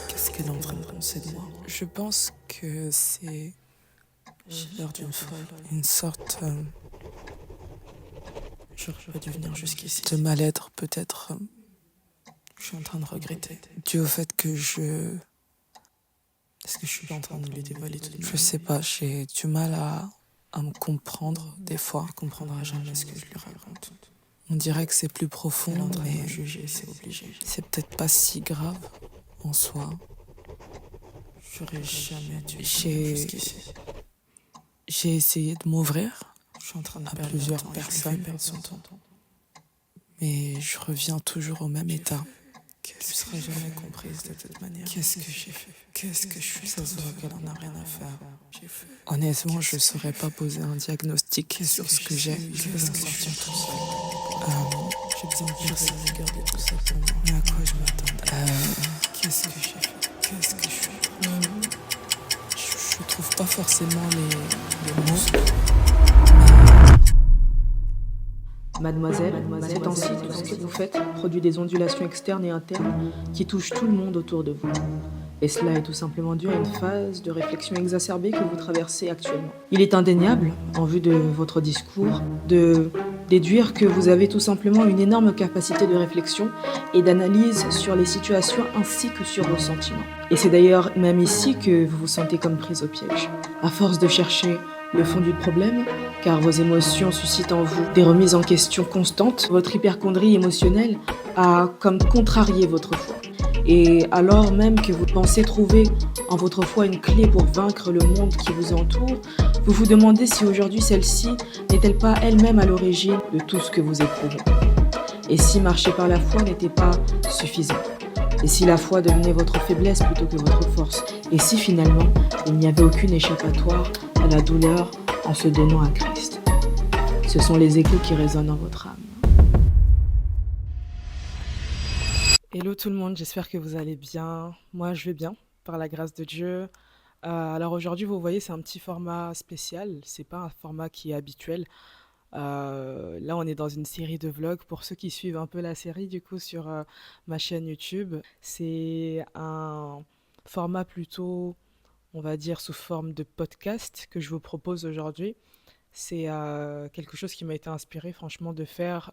Qu'est-ce qu'elle est en train de penser de moi? Je pense que c'est l'heure d'une folle, une sorte, j'aurais pas dû venir jusqu'ici, de mal-être peut-être. Je suis en train de regretter, dû au fait que est-ce que je suis pas en train de lui dévoiler tout? Je sais pas, j'ai du mal à me comprendre des fois. Elle comprendra jamais ce que je lui raconte. On dirait que c'est plus profond, mais juger, c'est obligé. C'est peut-être pas si grave en soi. J'aurais jamais dû venir jusqu'ici. J'ai essayé de m'ouvrir à plusieurs personnes, mais je reviens toujours au même état. Tu seras jamais comprise de toute manière. Qu'est-ce que j'ai fait? Qu'est-ce que je suis? Ça se voit qu'elle en a rien à faire. Honnêtement, je saurais pas poser un diagnostic sur ce que j'ai. Qu'est-ce que je suis tout seul? J'ai besoin de personne à garder tout ça pour moi. Mais à quoi je m'attendais? Qu'est-ce que j'ai fait? Qu'est-ce que je suis? Je trouve pas forcément les mots. Mademoiselle, ces temps-ci, tout ce que vous faites produit des ondulations externes et internes qui touchent tout le monde autour de vous. Et cela est tout simplement dû à une phase de réflexion exacerbée que vous traversez actuellement. Il est indéniable, en vue de votre discours, de déduire que vous avez tout simplement une énorme capacité de réflexion et d'analyse sur les situations ainsi que sur vos sentiments. Et c'est d'ailleurs même ici que vous vous sentez comme prise au piège. À force de chercher le fond du problème, car vos émotions suscitent en vous des remises en question constantes, votre hyperchondrie émotionnelle a comme contrarié votre foi. Et alors même que vous pensez trouver en votre foi une clé pour vaincre le monde qui vous entoure, vous vous demandez si aujourd'hui celle-ci n'est-elle pas elle-même à l'origine de tout ce que vous éprouvez. Et si marcher par la foi n'était pas suffisant. Et si la foi devenait votre faiblesse plutôt que votre force. Et si finalement il n'y avait aucune échappatoire à la douleur en se donnant à Christ. Ce sont les échos qui résonnent dans votre âme. Hello tout le monde, j'espère que vous allez bien. Moi, je vais bien, par la grâce de Dieu. Alors aujourd'hui, vous voyez, c'est un petit format spécial. C'est pas un format qui est habituel. Là, on est dans une série de vlogs. Pour ceux qui suivent un peu la série, du coup, sur ma chaîne YouTube, c'est un format plutôt, on va dire, sous forme de podcast que je vous propose aujourd'hui. C'est quelque chose qui m'a été inspiré, franchement, de faire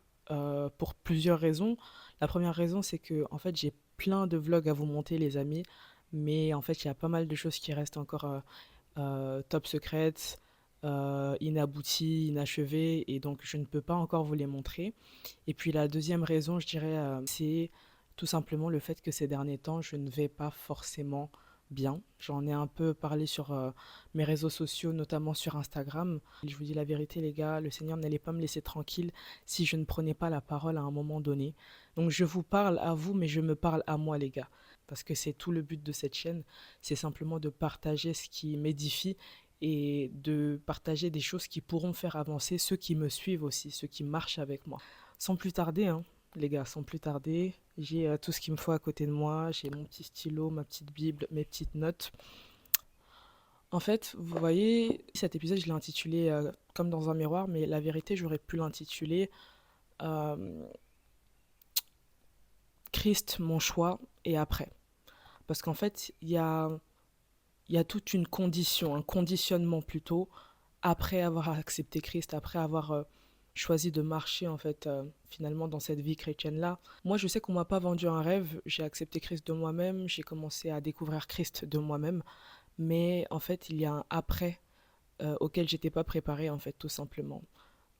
pour plusieurs raisons. La première raison, c'est que en fait, j'ai plein de vlogs à vous monter, les amis, mais en fait, il y a pas mal de choses qui restent encore top secrètes, inabouties, inachevées, et donc je ne peux pas encore vous les montrer. Et puis la deuxième raison, je dirais, c'est tout simplement le fait que ces derniers temps, je ne vais pas forcément bien. J'en ai un peu parlé sur mes réseaux sociaux, notamment sur Instagram. Je vous dis la vérité, les gars, le Seigneur n'allait pas me laisser tranquille si je ne prenais pas la parole à un moment donné. Donc je vous parle à vous, mais je me parle à moi, les gars. Parce que c'est tout le but de cette chaîne, c'est simplement de partager ce qui m'édifie et de partager des choses qui pourront faire avancer ceux qui me suivent aussi, ceux qui marchent avec moi. Sans plus tarder, hein, les gars, sans plus tarder, j'ai tout ce qu'il me faut à côté de moi. J'ai mon petit stylo, ma petite Bible, mes petites notes. En fait, vous voyez, cet épisode, je l'ai intitulé comme dans un miroir, mais la vérité, j'aurais pu l'intituler euh, Christ, mon choix et après. Parce qu'en fait, il y a toute une condition, un conditionnement plutôt, après avoir accepté Christ, après avoir choisi de marcher en fait finalement dans cette vie chrétienne là. Moi, je sais qu'on m'a pas vendu un rêve, j'ai accepté Christ de moi-même, j'ai commencé à découvrir Christ de moi-même, mais en fait, il y a un après auquel j'étais pas préparée en fait tout simplement.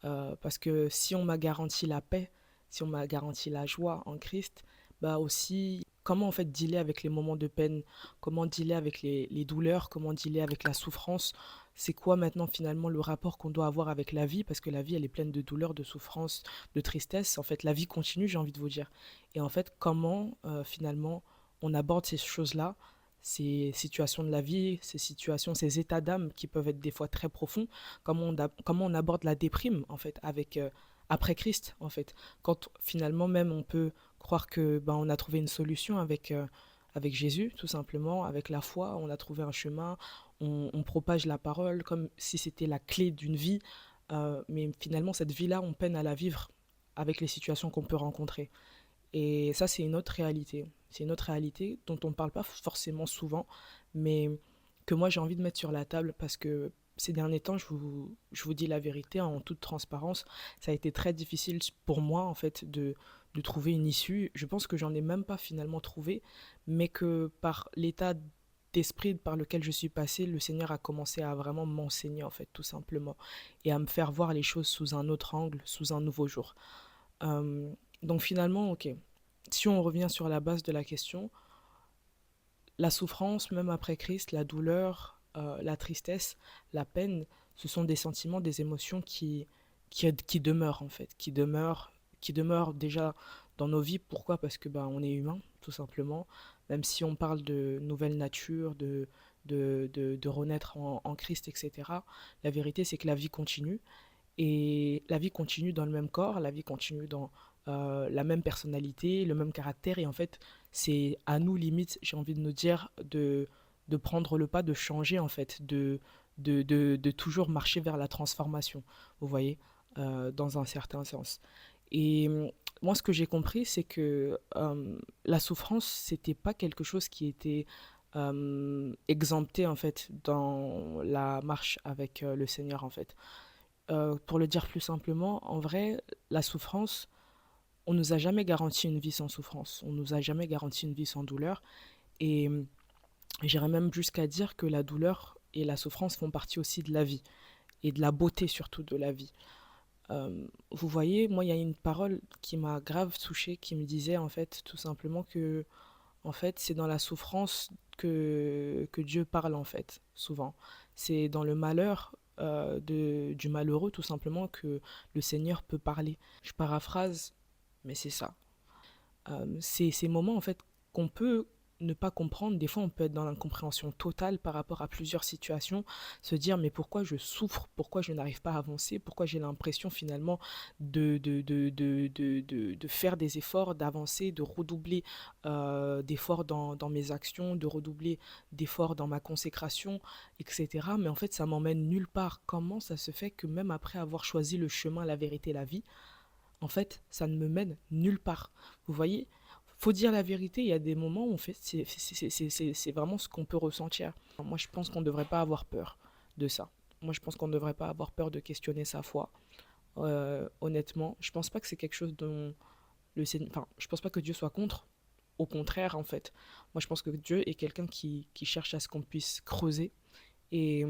Parce que si on m'a garanti la paix, si on m'a garanti la joie en Christ, bah aussi comment en fait dealer avec les moments de peine, comment dealer avec les douleurs, comment dealer avec la souffrance, c'est quoi maintenant finalement le rapport qu'on doit avoir avec la vie, parce que la vie elle est pleine de douleurs, de souffrances, de tristesse, en fait la vie continue j'ai envie de vous dire. Et en fait comment finalement on aborde ces choses-là, ces situations de la vie, ces situations, ces états d'âme qui peuvent être des fois très profonds, comment on aborde la déprime en fait avec après Christ en fait, quand finalement même on peut croire que ben, on a trouvé une solution avec Jésus tout simplement, avec la foi on a trouvé un chemin, on propage la parole comme si c'était la clé d'une vie, mais finalement cette vie là on peine à la vivre avec les situations qu'on peut rencontrer. Et ça, c'est une autre réalité. C'est une autre réalité dont on ne parle pas forcément souvent, mais que moi j'ai envie de mettre sur la table parce que ces derniers temps, je vous dis la vérité en toute transparence, ça a été très difficile pour moi en fait de trouver une issue. Je pense que j'en ai même pas finalement trouvé, mais que par l'état d'esprit par lequel je suis passée, le Seigneur a commencé à vraiment m'enseigner en fait tout simplement et à me faire voir les choses sous un autre angle, sous un nouveau jour. Euh, donc finalement, ok, si on revient sur la base de la question, la souffrance, même après Christ, la douleur, la tristesse, la peine, ce sont des sentiments, des émotions qui demeurent en fait, qui demeurent déjà dans nos vies. Pourquoi? Parce que on est humain, tout simplement. Même si on parle de nouvelle nature, de renaître en Christ, etc. La vérité, c'est que la vie continue. Et la vie continue dans le même corps, la vie continue dans la même personnalité, le même caractère. Et en fait, c'est à nous, limite, j'ai envie de nous dire, de prendre le pas, de changer, en fait, de toujours marcher vers la transformation, vous voyez, dans un certain sens. Et moi, ce que j'ai compris, c'est que la souffrance, c'était pas quelque chose qui était exempté, en fait, dans la marche avec le Seigneur, en fait. Pour le dire plus simplement, en vrai, la souffrance, on nous a jamais garanti une vie sans souffrance. On nous a jamais garanti une vie sans douleur. Et j'irais même jusqu'à dire que la douleur et la souffrance font partie aussi de la vie et de la beauté surtout de la vie. Vous voyez, moi, il y a une parole qui m'a grave touchée, qui me disait en fait tout simplement que en fait, c'est dans la souffrance que Dieu parle en fait, souvent. C'est dans le malheur du malheureux tout simplement que le Seigneur peut parler. Je paraphrase, mais c'est ça. C'est ces moments en fait qu'on peut ne pas comprendre. Des fois, on peut être dans l'incompréhension totale par rapport à plusieurs situations, se dire mais pourquoi je souffre, pourquoi je n'arrive pas à avancer, pourquoi j'ai l'impression finalement de faire des efforts, d'avancer, de redoubler d'efforts dans mes actions, de redoubler d'efforts dans ma consécration, etc. Mais en fait, ça m'emmène nulle part. Comment ça se fait que même après avoir choisi le chemin, la vérité, la vie, en fait, ça ne me mène nulle part. Vous voyez, faut dire la vérité, il y a des moments où on fait, c'est vraiment ce qu'on peut ressentir. Moi, je pense qu'on ne devrait pas avoir peur de ça. Moi, je pense qu'on ne devrait pas avoir peur de questionner sa foi. Honnêtement, je pense pas que c'est quelque chose dont le Seigneur... Enfin, je pense pas que Dieu soit contre. Au contraire, en fait. Moi, je pense que Dieu est quelqu'un qui cherche à ce qu'on puisse creuser et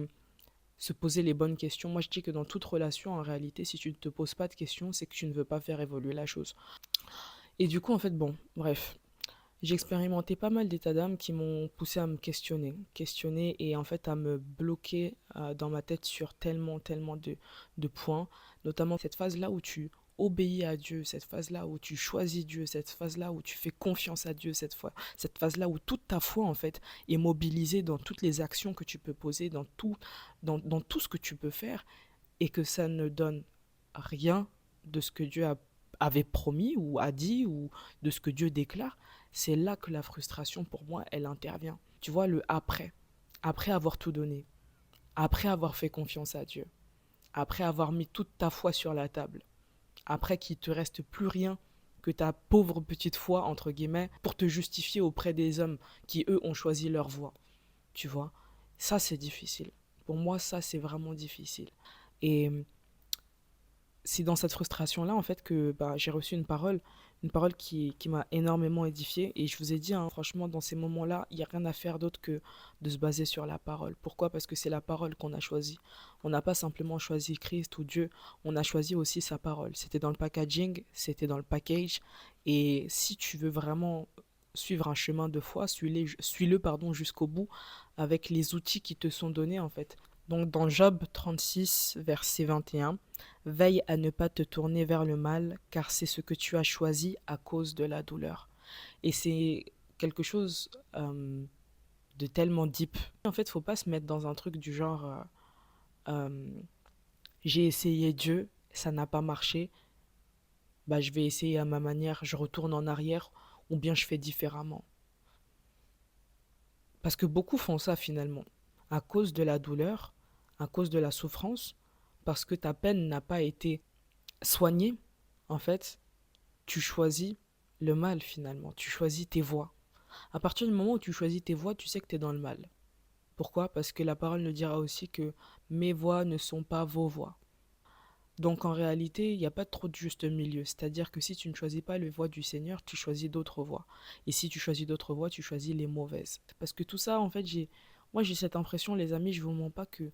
se poser les bonnes questions. Moi, je dis que dans toute relation, en réalité, si tu ne te poses pas de questions, c'est que tu ne veux pas faire évoluer la chose. Et du coup, en fait, bon, bref, j'ai expérimenté pas mal d'états d'âme qui m'ont poussé à me questionner et en fait à me bloquer dans ma tête sur tellement, tellement de points, notamment cette phase-là où tu obéis à Dieu, cette phase-là où tu choisis Dieu, cette phase-là où tu fais confiance à Dieu, cette phase-là où toute ta foi en fait est mobilisée dans toutes les actions que tu peux poser, dans tout ce que tu peux faire et que ça ne donne rien de ce que avait promis ou a dit ou de ce que Dieu déclare, c'est là que la frustration pour moi, elle intervient. Tu vois, le après, après avoir tout donné, après avoir fait confiance à Dieu, après avoir mis toute ta foi sur la table, après qu'il te reste plus rien que ta pauvre petite foi, entre guillemets, pour te justifier auprès des hommes qui, eux, ont choisi leur voie. Tu vois, ça, c'est difficile. Pour moi, ça, c'est vraiment difficile. Et c'est dans cette frustration-là, en fait, que j'ai reçu une parole qui m'a énormément édifiée. Et je vous ai dit, hein, franchement, dans ces moments-là, il n'y a rien à faire d'autre que de se baser sur la parole. Pourquoi? Parce que c'est la parole qu'on a choisie. On n'a pas simplement choisi Christ ou Dieu, on a choisi aussi sa parole. C'était dans le packaging, c'était dans le package. Et si tu veux vraiment suivre un chemin de foi, suis-le pardon, jusqu'au bout avec les outils qui te sont donnés, en fait. Donc dans Job 36, verset 21, veille à ne pas te tourner vers le mal, car c'est ce que tu as choisi à cause de la douleur. Et c'est quelque chose de tellement deep. En fait, faut pas se mettre dans un truc du genre euh, j'ai essayé Dieu, ça n'a pas marché, je vais essayer à ma manière, je retourne en arrière, ou bien je fais différemment. Parce que beaucoup font ça finalement, à cause de la douleur, à cause de la souffrance, parce que ta peine n'a pas été soignée, en fait, tu choisis le mal finalement. Tu choisis tes voies. À partir du moment où tu choisis tes voies, tu sais que tu es dans le mal. Pourquoi? Parce que la parole nous dira aussi que mes voies ne sont pas vos voies. Donc en réalité, il n'y a pas trop de juste milieu. C'est-à-dire que si tu ne choisis pas les voies du Seigneur, tu choisis d'autres voies. Et si tu choisis d'autres voies, tu choisis les mauvaises. Parce que tout ça, en fait, moi j'ai cette impression, les amis, je vous mens pas que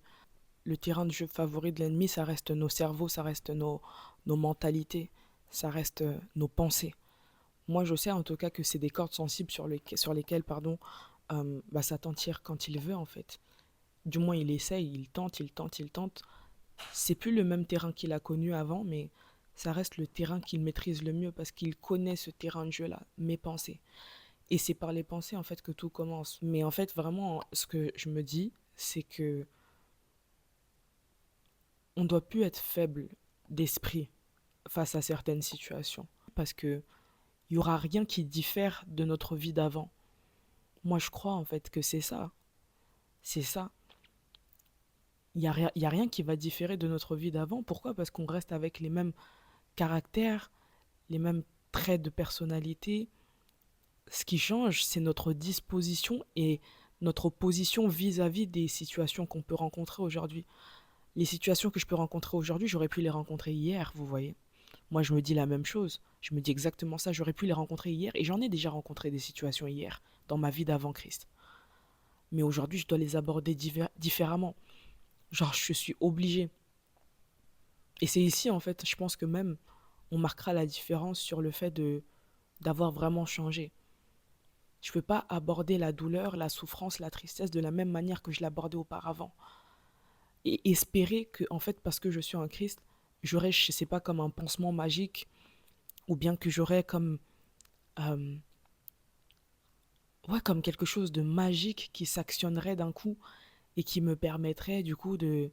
le terrain de jeu favori de l'ennemi, ça reste nos cerveaux, ça reste nos mentalités, ça reste nos pensées. Moi, je sais en tout cas que c'est des cordes sensibles sur lesquelles, Satan tire quand il veut, en fait. Du moins, il essaye, il tente, il tente, il tente. C'est plus le même terrain qu'il a connu avant, mais ça reste le terrain qu'il maîtrise le mieux parce qu'il connaît ce terrain de jeu-là, mes pensées. Et c'est par les pensées, en fait, que tout commence. Mais en fait, vraiment, ce que je me dis, c'est que on doit plus être faible d'esprit face à certaines situations. Parce que il y aura rien qui diffère de notre vie d'avant. Moi, je crois, en fait, que c'est ça. C'est ça. Il y a rien qui va différer de notre vie d'avant. Pourquoi? Parce qu'on reste avec les mêmes caractères, les mêmes traits de personnalité. Ce qui change, c'est notre disposition et notre position vis-à-vis des situations qu'on peut rencontrer aujourd'hui. Les situations que je peux rencontrer aujourd'hui, j'aurais pu les rencontrer hier, vous voyez. Moi, je me dis la même chose. Je me dis exactement ça. J'aurais pu les rencontrer hier et j'en ai déjà rencontré des situations hier dans ma vie d'avant Christ. Mais aujourd'hui, je dois les aborder différemment. Genre, je suis obligé. Et c'est ici, en fait, je pense que même on marquera la différence sur le fait d'avoir vraiment changé. Je ne peux pas aborder la douleur, la souffrance, la tristesse de la même manière que je l'abordais auparavant. Et espérer que, en fait, parce que je suis en Christ, j'aurai, je sais pas, comme un pansement magique, ou bien que j'aurai comme, euh, ouais, comme quelque chose de magique qui s'actionnerait d'un coup et qui me permettrait, du coup, de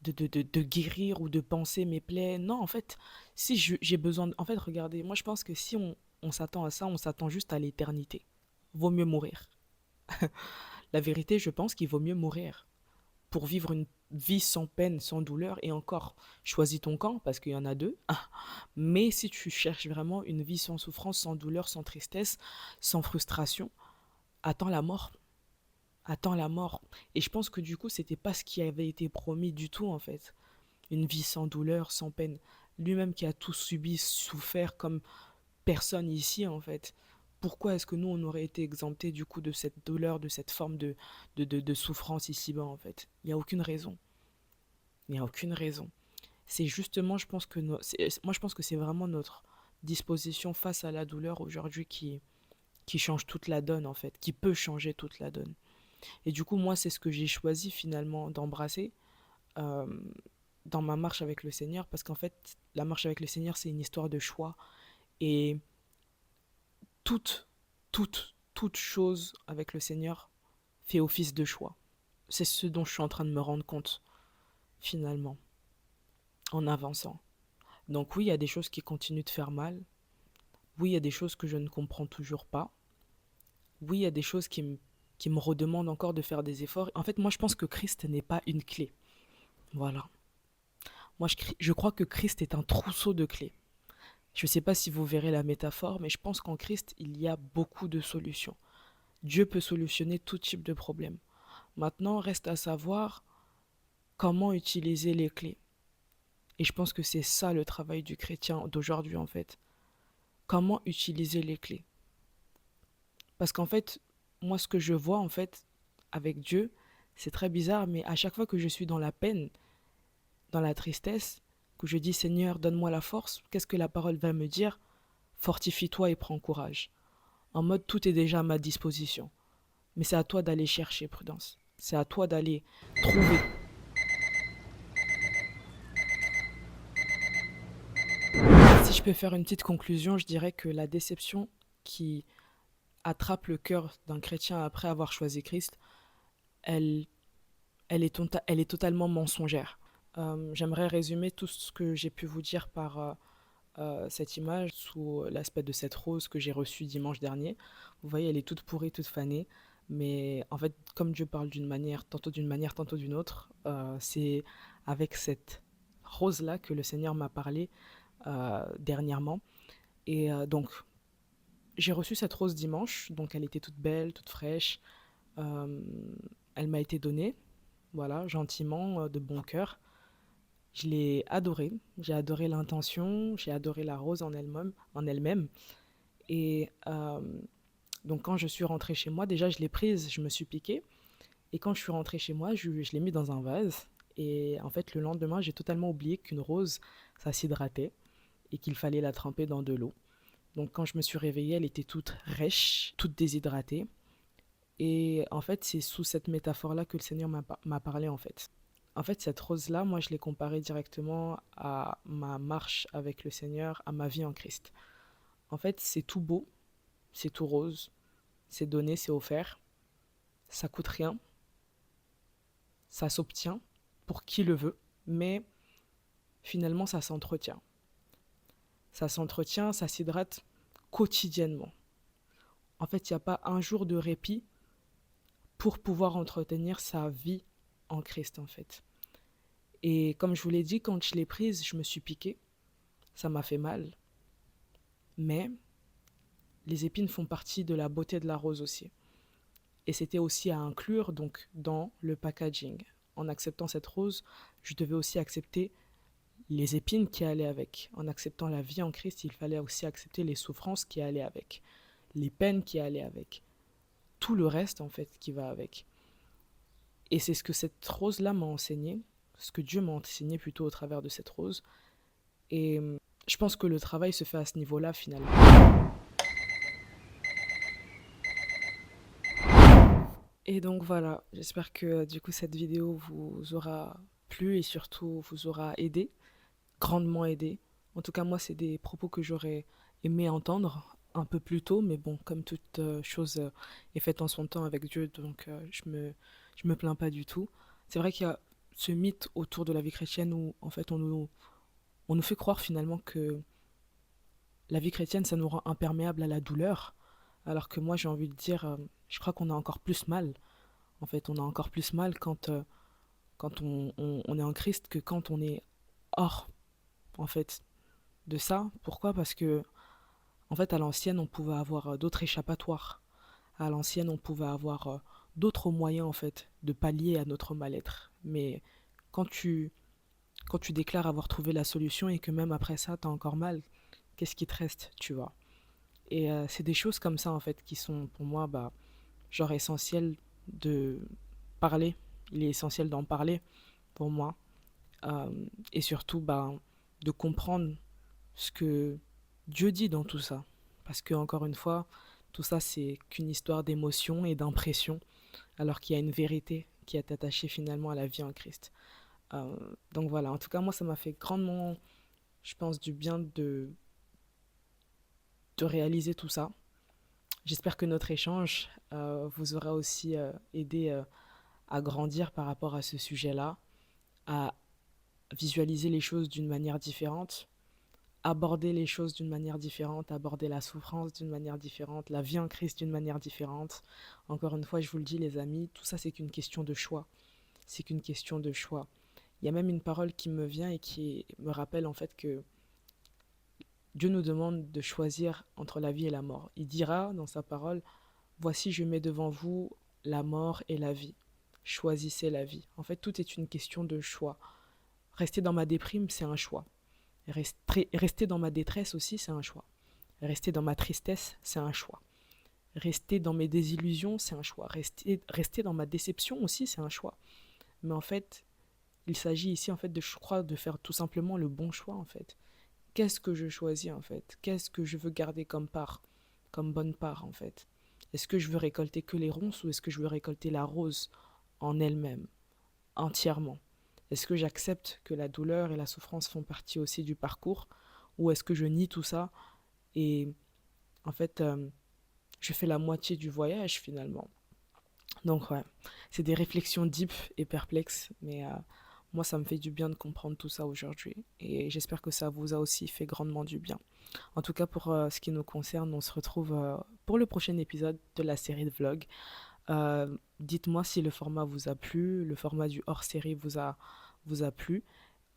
guérir ou de penser mes plaies. Non, en fait, si j'ai besoin de... En fait, regardez, moi je pense que si on s'attend à ça, on s'attend juste à l'éternité. Vaut mieux mourir. La vérité, je pense qu'il vaut mieux mourir pour vivre une vie sans peine, sans douleur. Et encore, choisis ton camp parce qu'il y en a deux. Mais si tu cherches vraiment une vie sans souffrance, sans douleur, sans tristesse, sans frustration, attends la mort. Attends la mort. Et je pense que du coup, c'était pas ce qui avait été promis du tout en fait. Une vie sans douleur, sans peine. Lui-même qui a tout subi, souffert comme personne ici en fait. Pourquoi est-ce que nous, on aurait été exemptés du coup de cette douleur, de cette forme de souffrance ici-bas en fait? Il n'y a aucune raison. Il n'y a aucune raison. C'est justement, je pense que moi je pense que c'est vraiment notre disposition face à la douleur aujourd'hui qui change toute la donne en fait, qui peut changer toute la donne. Et du coup, moi, c'est ce que j'ai choisi finalement d'embrasser euh, dans ma marche avec le Seigneur, parce qu'en fait, la marche avec le Seigneur, c'est une histoire de choix. Et toute, toute chose avec le Seigneur fait office de choix. C'est ce dont je suis en train de me rendre compte, finalement, en avançant. Donc oui, il y a des choses qui continuent de faire mal. Oui, il y a des choses que je ne comprends toujours pas. Oui, il y a des choses qui me redemandent encore de faire des efforts. En fait, moi, je pense que Christ n'est pas une clé. Voilà. Moi, je crois que Christ est un trousseau de clés. Je ne sais pas si vous verrez la métaphore, mais je pense qu'en Christ, il y a beaucoup de solutions. Dieu peut solutionner tout type de problème. Maintenant, reste à savoir comment utiliser les clés. Et je pense que c'est ça le travail du chrétien d'aujourd'hui, en fait. Comment utiliser les clés. Parce qu'en fait, moi, ce que je vois, en fait, avec Dieu, c'est très bizarre, mais à chaque fois que je suis dans la peine, dans la tristesse, que je dis Seigneur, donne-moi la force, qu'est-ce que la parole va me dire? Fortifie-toi et prends courage. En mode, tout est déjà à ma disposition. Mais c'est à toi d'aller chercher, Prudence. C'est à toi d'aller trouver. Si je peux faire une petite conclusion, je dirais que la déception qui attrape le cœur d'un chrétien après avoir choisi Christ, elle, elle est totalement mensongère. J'aimerais résumer tout ce que j'ai pu vous dire par cette image sous l'aspect de cette rose que j'ai reçue dimanche dernier. Vous voyez, elle est toute pourrie, toute fanée. Mais en fait, comme Dieu parle d'une manière, tantôt d'une autre, c'est avec cette rose-là que le Seigneur m'a parlé dernièrement. Et donc, J'ai reçu cette rose dimanche, donc elle était toute belle, toute fraîche. Euh, Elle m'a été donnée, voilà, gentiment, de bon cœur. Je l'ai adorée. J'ai adoré l'intention, j'ai adoré la rose en elle-même. Et donc quand je suis rentrée chez moi, déjà je l'ai prise, je me suis piquée. Et quand je suis rentrée chez moi, je l'ai mis dans un vase. Et en fait, le lendemain, j'ai totalement oublié qu'une rose, ça s'hydratait et qu'il fallait la tremper dans de l'eau. Donc quand je me suis réveillée, elle était toute rêche, toute déshydratée. Et en fait, c'est sous cette métaphore-là que le Seigneur m'a parlé, en fait. En fait, cette rose-là, moi, je l'ai comparée directement à ma marche avec le Seigneur, à ma vie en Christ. En fait, c'est tout beau, c'est tout rose, c'est donné, c'est offert, ça coûte rien, ça s'obtient pour qui le veut, mais finalement, ça s'entretient. Ça s'entretient, ça s'hydrate quotidiennement. En fait, il n'y a pas un jour de répit pour pouvoir entretenir sa vie en Christ, en fait. Et comme je vous l'ai dit, quand je l'ai prise, je me suis piquée. Ça m'a fait mal. Mais les épines font partie de la beauté de la rose aussi. Et c'était aussi à inclure donc dans le packaging. En acceptant cette rose, je devais aussi accepter les épines qui allaient avec. En acceptant la vie en Christ, il fallait aussi accepter les souffrances qui allaient avec, les peines qui allaient avec, tout le reste en fait qui va avec. Et c'est ce que cette rose-là m'a enseigné, ce que Dieu m'a enseigné plutôt au travers de cette rose. Et je pense que le travail se fait à ce niveau-là finalement. Et donc voilà, j'espère que du coup cette vidéo vous aura plu et surtout vous aura aidé, grandement aidé. En tout cas moi c'est des propos que j'aurais aimé entendre un peu plus tôt, mais bon comme toute chose est faite en son temps avec Dieu, donc je me plains pas du tout. C'est vrai qu'il y a ce mythe autour de la vie chrétienne où en fait on nous fait croire finalement que la vie chrétienne ça nous rend imperméable à la douleur, alors que moi j'ai envie de dire, je crois qu'on a encore plus mal. En fait, on a encore plus mal quand on est en Christ que quand on est hors, en fait, de ça. Pourquoi? Parce que, en fait, à l'ancienne, on pouvait avoir d'autres échappatoires. À l'ancienne, on pouvait avoir d'autres moyens, en fait, de pallier à notre mal-être. Mais quand tu, quand tu déclares avoir trouvé la solution et que même après ça, t'as encore mal, qu'est-ce qui te reste, tu vois? Et c'est des choses comme ça, en fait, qui sont pour moi, bah, genre essentielles de parler. Il est essentiel d'en parler pour moi. Euh, et surtout, bah, de comprendre ce que Dieu dit dans tout ça. Parce que, encore une fois, tout ça, c'est qu'une histoire d'émotion et d'impression, alors qu'il y a une vérité qui est attachée finalement à la vie en Christ. Euh, donc voilà, en tout cas, moi, ça m'a fait grandement, je pense, du bien de réaliser tout ça. J'espère que notre échange vous aura aussi aidé à grandir par rapport à ce sujet-là, à visualiser les choses d'une manière différente, aborder les choses d'une manière différente, aborder la souffrance d'une manière différente, la vie en Christ d'une manière différente. Encore une fois, je vous le dis les amis, tout ça c'est qu'une question de choix. C'est qu'une question de choix. Il y a même une parole qui me vient et qui me rappelle en fait que Dieu nous demande de choisir entre la vie et la mort. Il dira dans sa parole, voici je mets devant vous la mort et la vie. Choisissez la vie. En fait, tout est une question de choix. Rester dans ma déprime, c'est un choix. Rester dans ma détresse aussi, c'est un choix. Rester dans ma tristesse, c'est un choix. Rester dans mes désillusions, c'est un choix. Rester dans ma déception aussi, c'est un choix. Mais en fait, il s'agit ici, en fait, je crois, de faire tout simplement le bon choix, en fait. Qu'est-ce que je choisis, en fait? Qu'est-ce que je veux garder comme part, comme bonne part, en fait? Est-ce que je veux récolter que les ronces ou est-ce que je veux récolter la rose en elle-même, entièrement? Est-ce que j'accepte que la douleur et la souffrance font partie aussi du parcours ou est-ce que je nie tout ça et en fait je fais la moitié du voyage finalement. Donc ouais, c'est des réflexions deep et perplexes, mais moi ça me fait du bien de comprendre tout ça aujourd'hui et j'espère que ça vous a aussi fait grandement du bien. En tout cas pour ce qui nous concerne, on se retrouve pour le prochain épisode de la série de vlogs. Dites-moi si le format vous a plu, le format du hors-série vous a plu.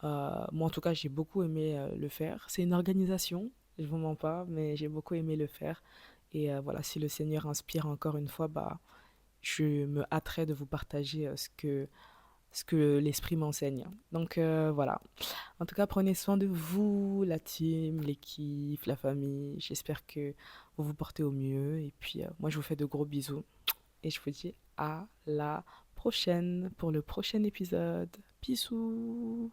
Moi, en tout cas, j'ai beaucoup aimé le faire. C'est une organisation, je vous mens pas, mais j'ai beaucoup aimé le faire. Et voilà, si le Seigneur inspire encore une fois, bah, je me hâterai de vous partager ce que l'Esprit m'enseigne. Donc voilà. En tout cas, prenez soin de vous, la team, l'équipe, la famille. J'espère que vous vous portez au mieux. Et puis, moi, je vous fais de gros bisous. Et je vous dis à la prochaine pour le prochain épisode. Bisous.